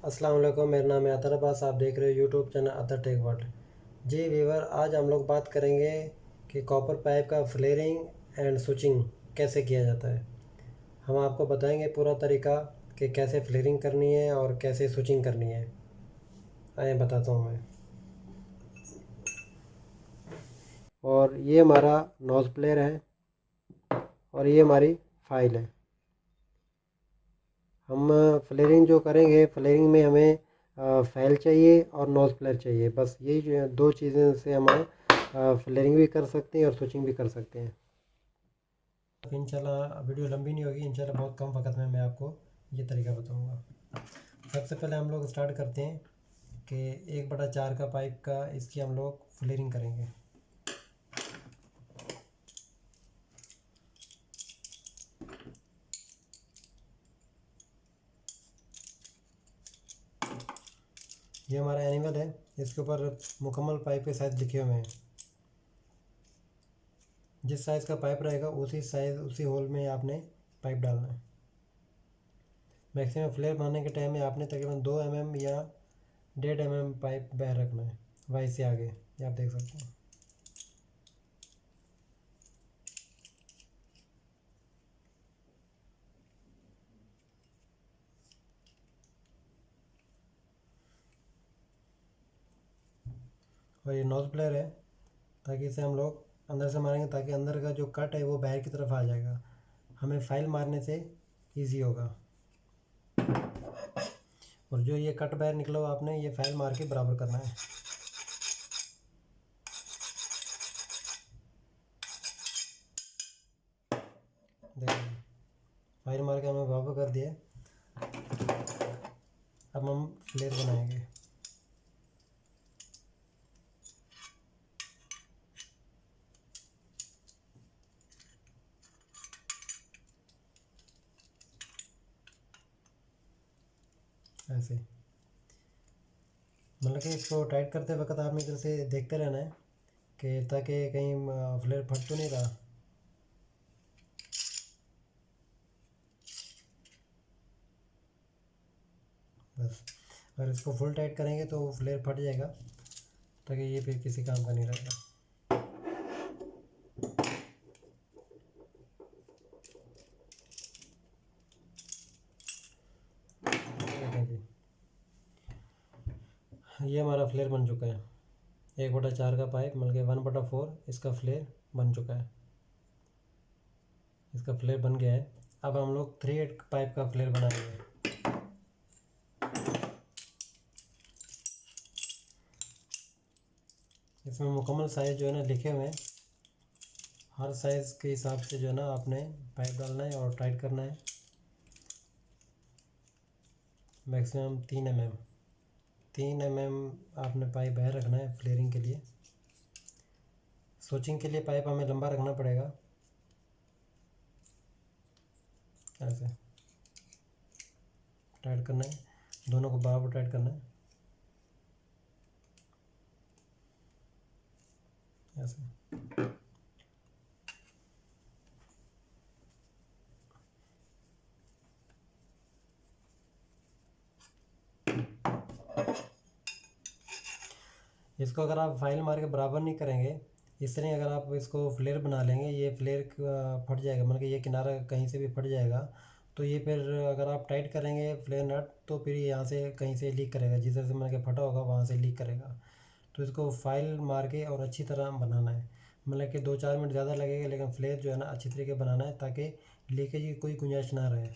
अस्सलाम वालेकुम, मेरा नाम है अतर अब्बास। आप देख रहे हो यूट्यूब चैनल अतर टेक वर्ल्ड। जी वीवर, आज हम लोग बात करेंगे कि कॉपर पाइप का फ्लेयरिंग एंड स्विचिंग कैसे किया जाता है। हम आपको बताएंगे पूरा तरीका कि कैसे फ्लेयरिंग करनी है और कैसे स्विचिंग करनी है। आइए बताता हूँ मैं। और ये हमारा नोज़ प्लेयर है और ये हमारी फाइल है। हम फ्लेयरिंग जो करेंगे, फ्लेयरिंग में हमें फाइल चाहिए और नोज़ प्लेयर चाहिए। बस यही जो दो चीज़ें से हम फ्लेयरिंग भी कर सकते हैं और स्विचिंग भी कर सकते हैं। इंशाल्लाह वीडियो लंबी नहीं होगी, इंशाल्लाह बहुत कम वक्त में मैं आपको ये तरीका बताऊंगा। सबसे पहले हम लोग स्टार्ट करते हैं कि 1/4 का पाइप का इसकी हम लोग फ्लेयरिंग करेंगे। ये हमारा एनिमल है, इसके ऊपर मुकम्मल पाइप के साइज लिखे हुए हैं। जिस साइज़ का पाइप रहेगा उसी साइज़ उसी होल में आपने पाइप डालना है। मैक्सिमम फ्लेयर बनाने के टाइम में आपने तकरीबन 2 mm या 1.5 mm पाइप बाहर रखना है, वाई से आगे। ये आप देख सकते हैं। और ये नोज प्लेयर है, ताकि इसे हम लोग अंदर से मारेंगे ताकि अंदर का जो कट है वो बाहर की तरफ आ जाएगा, हमें फाइल मारने से इजी होगा। और जो ये कट बाहर निकला हो आपने ये फाइल मार के बराबर करना है। देखिए, फाइल मार के हमें बराबर कर दिया। अब हम फ्लेयर बनाएंगे। ऐसे मतलब कि इसको टाइट करते वक्त आपने इधर से देखते रहना है कि ताकि कहीं फ्लेयर फट तो नहीं रहा। बस अगर इसको फुल टाइट करेंगे तो फ्लेयर फट जाएगा, ताकि ये फिर किसी काम का नहीं रहेगा। देखें जी, ये हमारा फ्लेयर बन चुका है। 1/4 का पाइप मतलब कि 1/4 इसका फ्लेयर बन चुका है। इसका फ्लेयर बन गया है। अब हम लोग 3/8 पाइप का फ्लेयर बनाएंगे। इसमें मुकम्मल साइज़ जो है ना लिखे हुए हैं, हर साइज़ के हिसाब से जो है ना आपने पाइप डालना है और टाइट करना है। मैक्सिमम 3 mm आपने पाइप बाहर रखना है फ्लेयरिंग के लिए। स्विचिंग के लिए पाइप हमें लंबा रखना पड़ेगा। ऐसे टाइट करना है, दोनों को बराबर टाइट करना है। ऐसे इसको अगर आप फाइल मार के बराबर नहीं करेंगे, इस तरह अगर आप इसको फ्लेयर बना लेंगे, ये फ्लेयर फट जाएगा, मतलब कि ये किनारा कहीं से भी फट जाएगा। तो ये फिर अगर आप टाइट करेंगे फ्लेयर नट तो फिर यहाँ से कहीं से लीक करेगा, जिधर से मतलब कि फटा होगा वहाँ से लीक करेगा। तो इसको फाइल मार के और अच्छी तरह बनाना है, मतलब कि 2-4 मिनट ज़्यादा लगेगा, लेकिन फ्लेयर जो है ना अच्छी तरीके बनाना है ताकि लीकेज की कोई गुंजाइश ना रहे।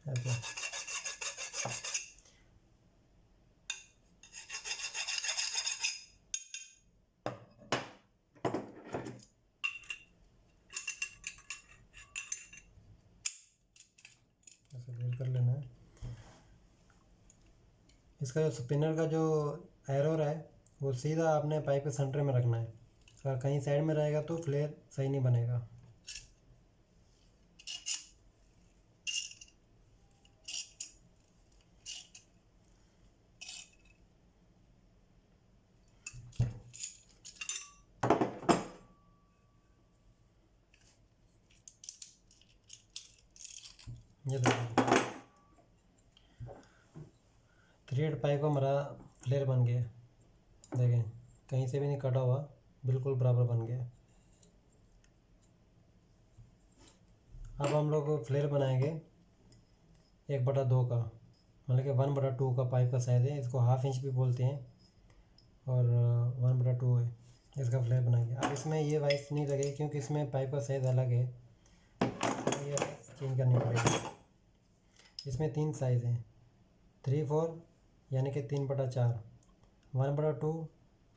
ऐसे ऐसे ड्रिल कर लेना है। इसका जो स्पिनर का जो एरोर है वो सीधा आपने पाइप के सेंटर में रखना है। अगर कहीं साइड में रहेगा तो फ्लेयर सही नहीं बनेगा। ये देखिए 3/8 पाइप का हमारा फ्लेयर बन गया। देखें कहीं से भी नहीं कटा हुआ, बिल्कुल बराबर बन गया। अब हम लोग फ्लेयर बनाएंगे 1/2 का, मतलब कि 1/2 का पाइप का साइज़ है। इसको 1/2 इंच भी बोलते हैं और 1/2 है। इसका फ्लेयर बनाएंगे। अब इसमें ये वाइस नहीं लगेगी क्योंकि इसमें पाइप का साइज़ अलग है, तो ये चेंज करनी पड़ेगी। इसमें 3 साइज़ हैं, 3/4 यानी कि 3/4, 1/2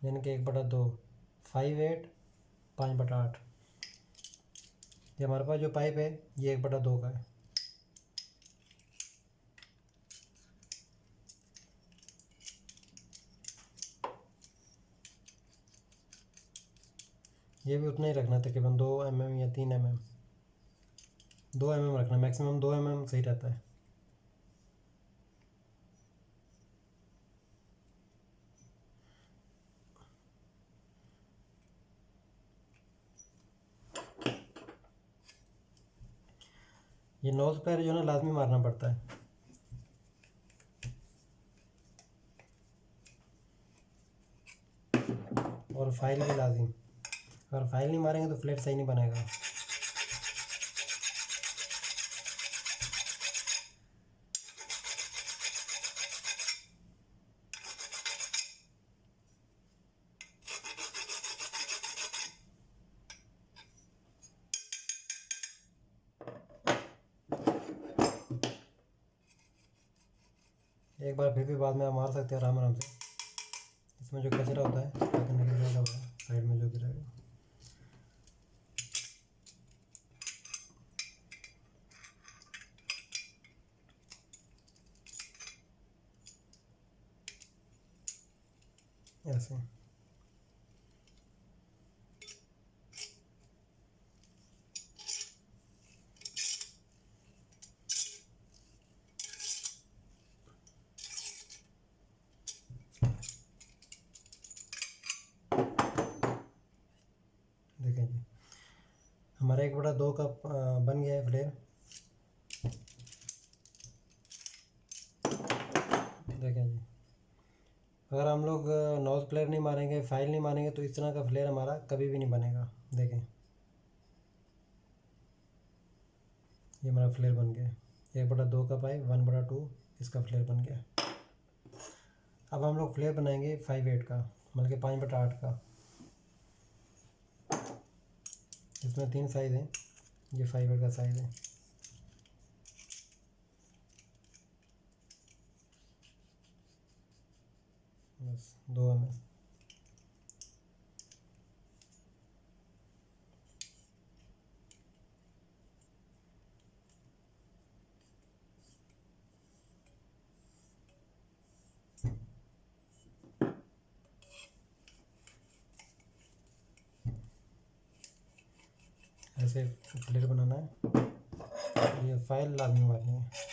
यानी कि 1/2, 5/8, 5/8। ये हमारे पास जो पाइप है ये 1/2 का है। ये भी उतना ही रखना, तकरीबन 2 mm या 3 mm, 2 mm रखना, मैक्सिमम 2 mm सही रहता है। ये नोज़ पैर जो है ना लाजमी मारना पड़ता है। और फाइल भी लाजिम, अगर फाइल नहीं मारेंगे तो फ्लेट सही नहीं बनेगा। एक बार फिर भी बाद में आप मार सकते हैं आराम आराम से। इसमें जो कचरा होता है निकल जाएगा, साइड में जो भी रहेगा। ऐसे देखें जी, हमारा 1/2 का बन गया है फ्लेयर। देखें जी, अगर हम लोग नोज़ फ्लेयर नहीं मारेंगे, फाइल नहीं मारेंगे, तो इस तरह का फ्लेयर हमारा कभी भी नहीं बनेगा। देखें ये हमारा फ्लेयर बन गया, 1/2 का पाइप, 1/2 इसका फ्लेयर बन गया। अब हम लोग फ्लेयर बनाएंगे 5/8 का, मतलब कि 5/8 का। इसमें 3 साइज़ हैं, ये 5/8 का साइज़ है। बस 2 mm। ऐसे फ्लेयर बनाना है। ये फाइल लाजमी मारनी है।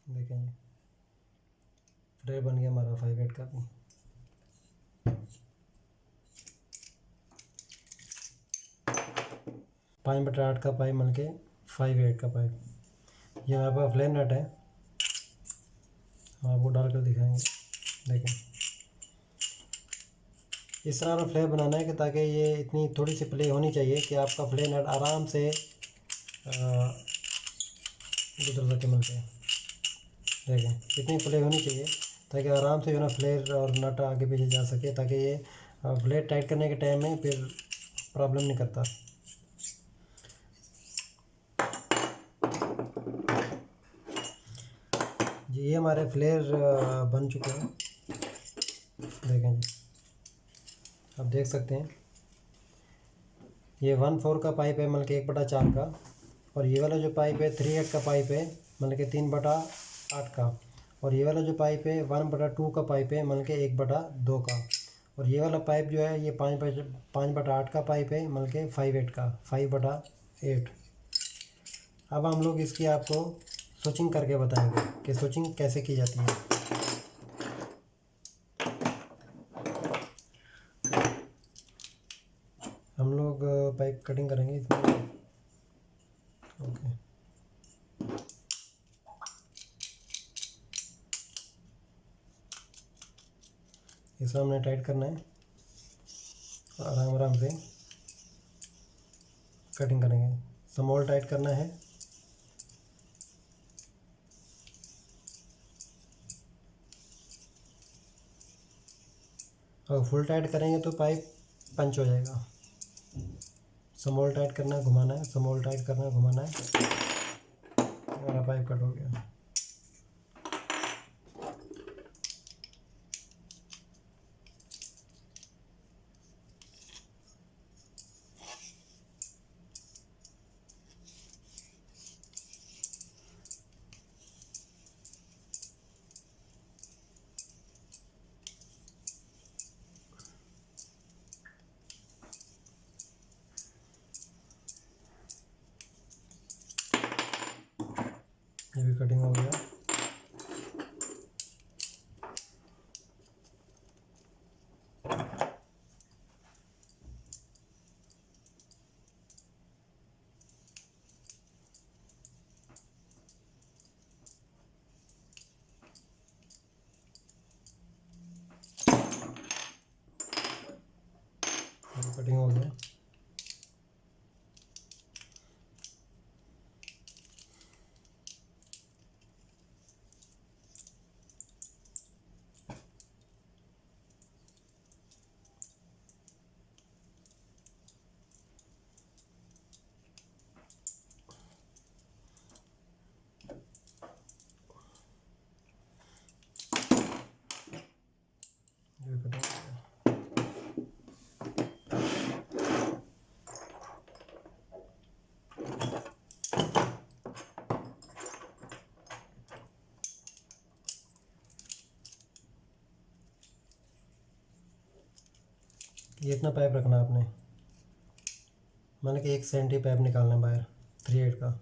देखें ये फ्लेयर बन गया हमारा 5/8 का भी। पाँच बटा आठ का पाइप मिल के 5/8 का पाइप। ये हमारे पास फ्लेयर नट है, हम आपको डाल कर दिखाएंगे। देखें इस तरह का फ्लेयर बनाना है कि ताकि ये इतनी थोड़ी सी प्ले होनी चाहिए कि आपका फ्लेयर नट आराम से गुजर सके मिल के। देखें इतनी प्ले होनी चाहिए ताकि आराम से जो ना फ्लेयर और नट आगे पीछे जा सके, ताकि ये फ्लेयर टाइट करने के टाइम में फिर प्रॉब्लम नहीं करता। जी ये हमारे फ्लेयर बन चुके हैं, देखें जी, आप देख सकते हैं ये 1/4 का पाइप है, मतलब कि 1/4 का। और ये वाला जो पाइप है 3/8 का पाइप है, मतलब कि 3/8 का। और ये वाला जो पाइप है 1/2 का पाइप है, मतलब कि 1/2 का। और ये वाला पाइप जो है ये 5/8 का पाइप है, मतलब कि 5/8 का, 5/8। अब हम लोग इसकी आपको स्विचिंग करके बताएंगे कि स्विचिंग कैसे की जाती है। हम लोग पाइप कटिंग करेंगे इसमें। ओके, इसमें हमने टाइट करना है, आराम आराम से कटिंग करेंगे। स्मॉल टाइट करना है, अगर फुल टाइट करेंगे तो पाइप पंच हो जाएगा। स्मॉल टाइट करना है, घुमाना है, स्मॉल टाइट करना है, घुमाना है, हमारा पाइप कट हो गया। ये भी कटिंग हो गया। ये भी कटिंग हो गया। ये भी कटिंग हो गया। ये इतना पाइप रखना है आपने, मतलब कि 1 सेंटी पाइप निकालना है बाहर 3/8 का।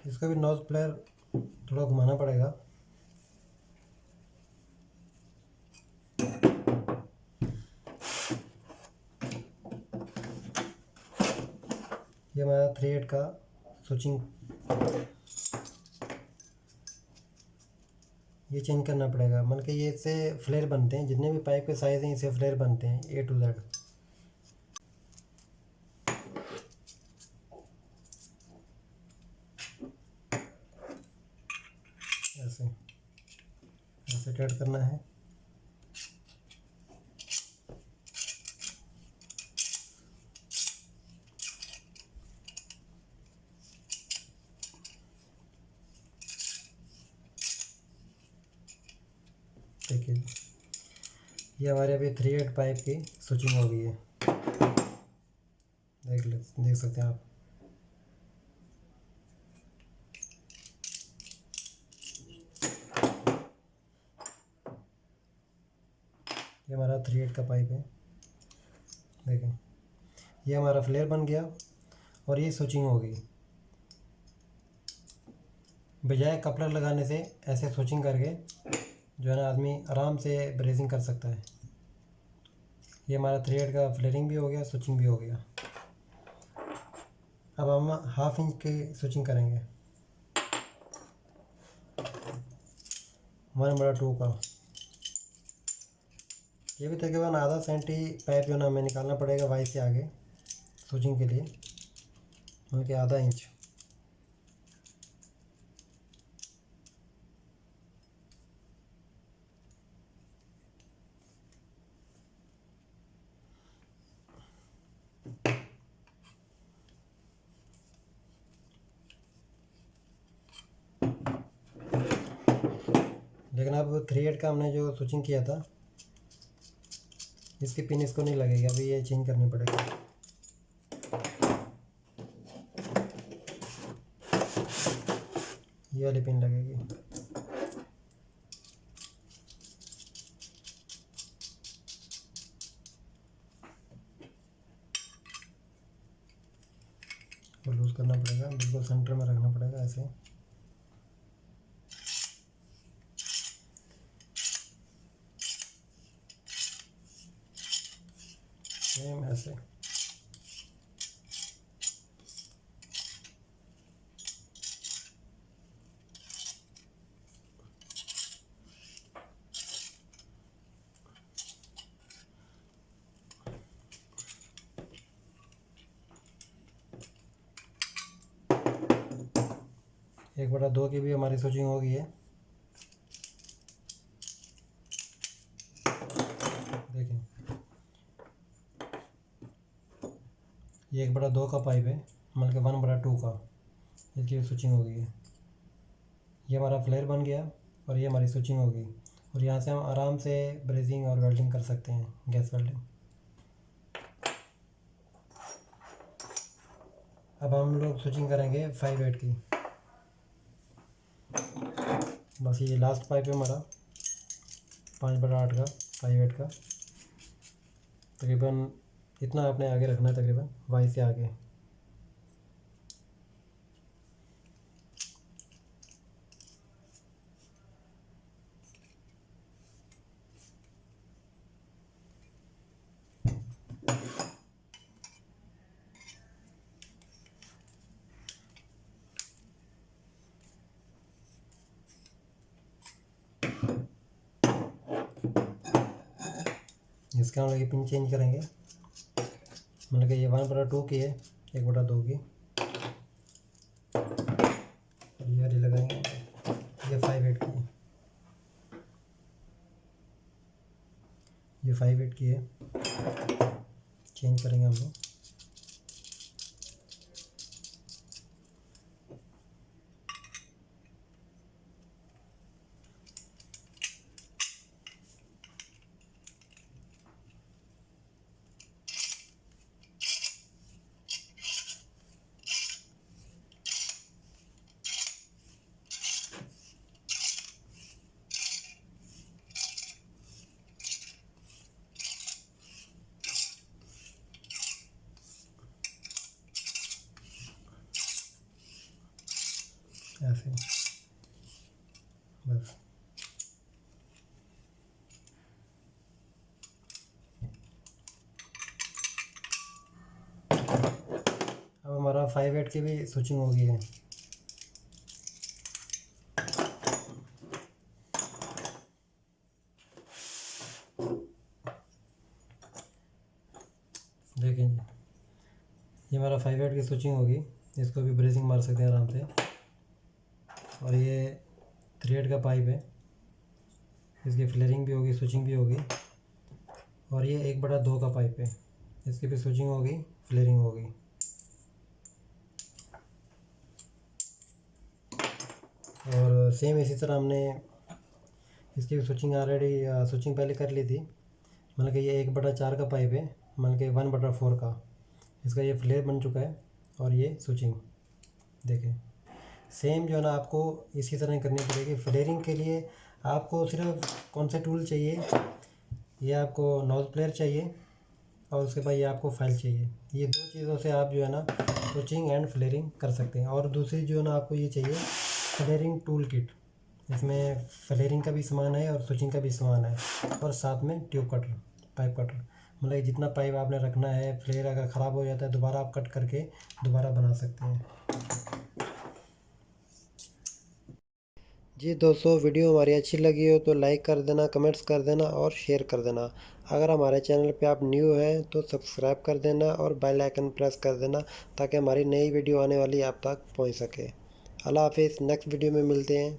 इसका भी नोज प्लेयर थोड़ा घुमाना पड़ेगा। ये हमारा 3/8 का स्विचिंग, ये चेंज करना पड़ेगा, मतलब कि ये इससे फ्लेयर बनते हैं, जितने भी पाइप के साइज़ हैं इससे फ्लेयर बनते हैं A to Z। ऐसे ऐसे टाइट करना है। देखिए ये हमारे अभी 3/8 पाइप की स्विचिंग हो गई है, देख सकते हैं आप। ये हमारा 3/8 का पाइप है, देखें ये हमारा फ्लेयर बन गया और ये स्विचिंग हो गई। बजाय कपलर लगाने से ऐसे स्विचिंग करके जो है ना आदमी आराम से ब्रेजिंग कर सकता है। ये हमारा 3/8 का फ्लेयरिंग भी हो गया, स्विचिंग भी हो गया। अब हम 1/2 इंच की स्विचिंग करेंगे 1/2 का। ये भी तकरीबन आधा सेंटी पाइप जो है ना हमें निकालना पड़ेगा वाई से आगे स्विचिंग के लिए, मतलब कि आधा इंच। लेकिन अब 3/8 का हमने जो स्विचिंग किया था, इसकी पिन इसको नहीं लगेगी, अभी ये चेंज करनी पड़ेगी। ये वाली पिन लगेगी। तो लूज़ करना पड़ेगा, बिल्कुल सेंटर में रखना पड़ेगा ऐसे। सेम ऐसे। एक बटा 2 की भी हमारी स्विचिंग हो गई है। देखें, ये 1/2 का पाइप है, मतलब कि 1/2 का, इसकी स्विचिंग हो गई है। ये हमारा फ्लेयर बन गया और ये हमारी स्विचिंग हो गई। और यहाँ से हम आराम से ब्रेजिंग और वेल्डिंग कर सकते हैं, गैस वेल्डिंग। अब हम लोग स्विचिंग करेंगे 5/8 की। बस ये लास्ट पाइप है हमारा 5/8 का, 5/8 का। तकरीबन इतना आपने आगे रखना है, तकरीबन वाई से आगे। इसका हम लोग ये पिन चेंज करेंगे, मतलब कि ये 1/2 की है, 1/2 की। और ये वाली लगाएंगे, ये 5/8 की है, ये 5/8 की है। चेंज करेंगे हम लोग। ऐसे बस। अब हमारा 5/8 की भी स्विचिंग हो गई है। देखें जी, ये हमारा 5/8 की स्विचिंग होगी। इसको भी ब्रेजिंग मार सकते हैं आराम से। और ये 3/8 का पाइप है, इसकी फ्लेयरिंग भी होगी, स्विचिंग भी होगी। और ये 1/2 का पाइप है, इसकी भी स्विचिंग होगी, फ्लेयरिंग होगी। और सेम इसी तरह हमने इसकी भी स्विचिंग स्विचिंग पहले कर ली थी। मतलब कि ये 1/4 का पाइप है, मतलब कि 1/4 का। इसका ये फ्लेयर बन चुका है और ये स्विचिंग। देखें, सेम जो है ना, आपको इसी तरह करनी पड़ेगी। फ्लेयरिंग के लिए आपको सिर्फ कौन से टूल चाहिए, ये आपको नोज प्लेयर चाहिए और उसके बाद ये आपको फाइल चाहिए। ये 2 चीज़ों से आप जो है ना स्विचिंग एंड फ्लेयरिंग कर सकते हैं। और दूसरी जो है ना, आपको ये चाहिए फ्लेयरिंग टूल किट। इसमें फ्लेयरिंग का भी सामान है और स्विचिंग का भी सामान है, और साथ में ट्यूब कटर, पाइप कटर। मतलब जितना पाइप आपने रखना है, फ्लेयर अगर ख़राब हो जाता है दोबारा आप कट करके दोबारा बना सकते हैं। जी दोस्तों, वीडियो हमारी अच्छी लगी हो तो लाइक कर देना, कमेंट्स कर देना और शेयर कर देना। अगर हमारे चैनल पे आप न्यू हैं तो सब्सक्राइब कर देना और बेल आइकन प्रेस कर देना, ताकि हमारी नई वीडियो आने वाली आप तक पहुंच सके। अल्लाह हाफिज़, नेक्स्ट वीडियो में मिलते हैं।